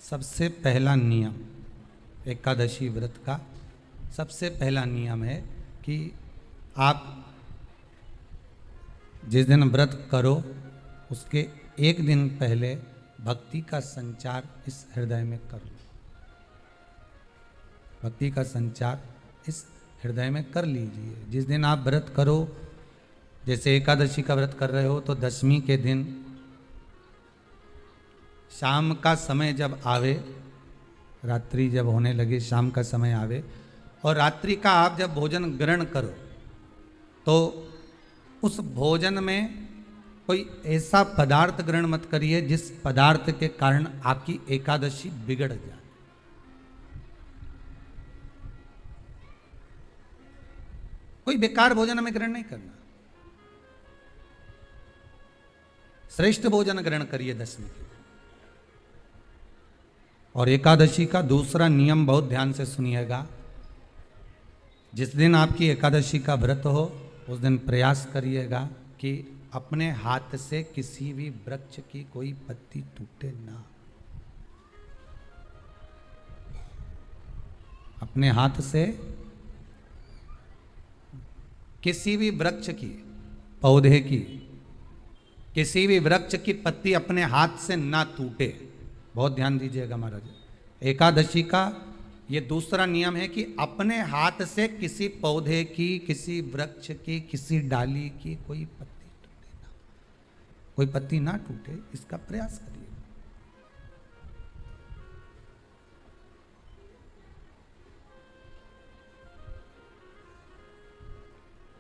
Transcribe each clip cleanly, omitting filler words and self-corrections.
सबसे पहला नियम एकादशी व्रत का सबसे पहला नियम है कि आप जिस दिन व्रत करो उसके एक दिन पहले भक्ति का संचार इस हृदय में कर लो। भक्ति का संचार इस हृदय में कर लीजिए। जिस दिन आप व्रत करो, जैसे एकादशी का व्रत कर रहे हो तो दशमी के दिन शाम का समय जब आवे, रात्रि जब होने लगे, शाम का समय आवे और रात्रि का आप जब भोजन ग्रहण करो तो उस भोजन में कोई ऐसा पदार्थ ग्रहण मत करिए जिस पदार्थ के कारण आपकी एकादशी बिगड़ जाए। कोई बेकार भोजन हमें ग्रहण नहीं करना, श्रेष्ठ भोजन ग्रहण करिए दशमी के। और एकादशी का दूसरा नियम बहुत ध्यान से सुनिएगा। जिस दिन आपकी एकादशी का व्रत हो उस दिन प्रयास करिएगा कि अपने हाथ से किसी भी वृक्ष की कोई पत्ती टूटे ना। अपने हाथ से किसी भी वृक्ष की, पौधे की, किसी भी वृक्ष की पत्ती अपने हाथ से ना टूटे। बहुत ध्यान दीजिएगा महाराज। एकादशी का ये दूसरा नियम है कि अपने हाथ से किसी पौधे की, किसी वृक्ष की, किसी डाली की कोई पत्ती टूटे ना, कोई पत्ती ना टूटे, इसका प्रयास करिए।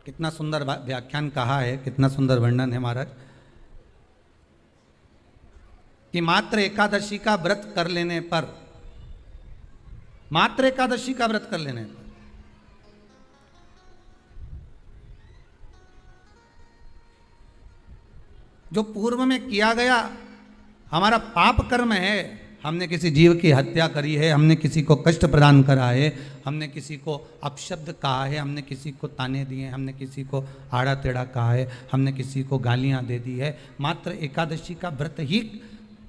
कितना सुंदर व्याख्यान कहा है, कितना सुंदर वर्णन है महाराज कि मात्र एकादशी का व्रत कर लेने पर, मात्र एकादशी का व्रत कर लेने पर जो पूर्व में किया गया हमारा पाप कर्म है, हमने किसी जीव की हत्या करी है, हमने किसी को कष्ट प्रदान करा है, हमने किसी को अपशब्द कहा है, हमने किसी को ताने दिए, हमने किसी को आड़ा टेढ़ा कहा है, हमने किसी को गालियां दे दी है, मात्र एकादशी का व्रत ही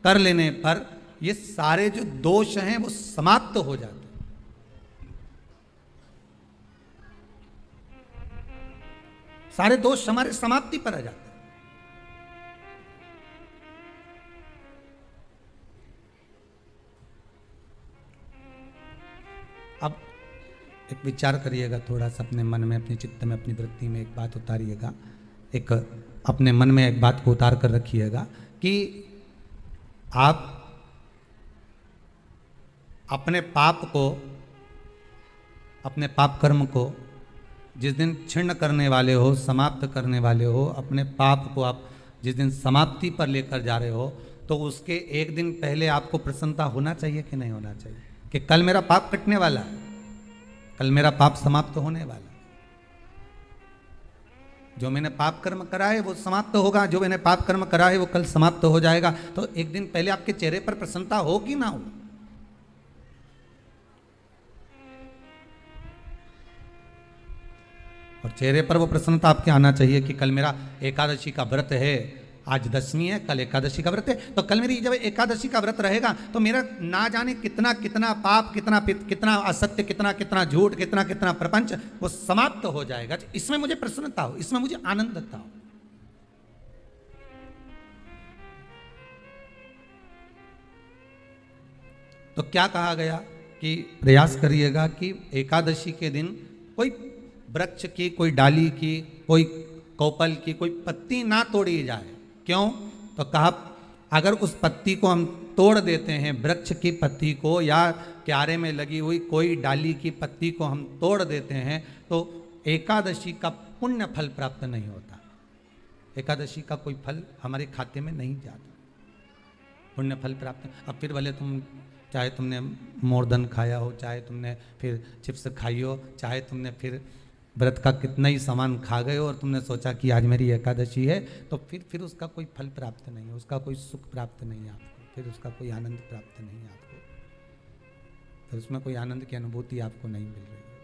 कर लेने पर ये सारे जो दोष हैं वो समाप्त हो जाते हैं। सारे दोष हमारे समाप्ति पर आ जाते हैं। अब एक विचार करिएगा थोड़ा सा अपने मन में, अपने चित्त में, अपनी वृत्ति में एक बात उतारिएगा। एक अपने मन में एक बात को उतार कर रखिएगा कि आप अपने पाप को, अपने पाप कर्म को जिस दिन छिन्न करने वाले हो, समाप्त करने वाले हो, अपने पाप को आप जिस दिन समाप्ति पर लेकर जा रहे हो तो उसके एक दिन पहले आपको प्रसन्नता होना चाहिए कि नहीं होना चाहिए कि कल मेरा पाप कटने वाला है, कल मेरा पाप समाप्त होने वाला है। जो मैंने पाप कर्म करा है वो समाप्त होगा, जो मैंने पाप कर्म करा है वो कल समाप्त हो जाएगा। तो एक दिन पहले आपके चेहरे पर प्रसन्नता हो कि ना हो? और चेहरे पर वो प्रसन्नता आपके आना चाहिए कि कल मेरा एकादशी का व्रत है, आज दशमी है, कल एकादशी का व्रत है, तो कल मेरी जब एकादशी का व्रत रहेगा तो मेरा ना जाने कितना कितना पाप, कितना कितना असत्य, कितना कितना झूठ, कितना कितना प्रपंच वो समाप्त हो जाएगा। इसमें मुझे प्रसन्नता हो, इसमें मुझे आनंदता हो। तो क्या कहा गया कि प्रयास करिएगा कि एकादशी के दिन कोई वृक्ष की, कोई डाली की, कोई कोपल की कोई पत्ती ना तोड़ी जाए। क्यों? तो कहा अगर उस पत्ती को हम तोड़ देते हैं, वृक्ष की पत्ती को या क्यारे में लगी हुई कोई डाली की पत्ती को हम तोड़ देते हैं तो एकादशी का पुण्य फल प्राप्त नहीं होता, एकादशी का कोई फल हमारे खाते में नहीं जाता, पुण्य फल प्राप्त। अब फिर भले तुम चाहे तुमने मोरधन खाया हो, चाहे तुमने फिर चिप्स खाई हो, चाहे तुमने फिर व्रत का कितना ही सामान खा गए और तुमने सोचा कि आज मेरी एकादशी है, तो फिर उसका कोई फल प्राप्त नहीं है, उसका कोई सुख प्राप्त नहीं है आपको, फिर उसका कोई आनंद प्राप्त नहीं है आपको, फिर उसमें कोई आनंद की अनुभूति आपको नहीं मिल रही है।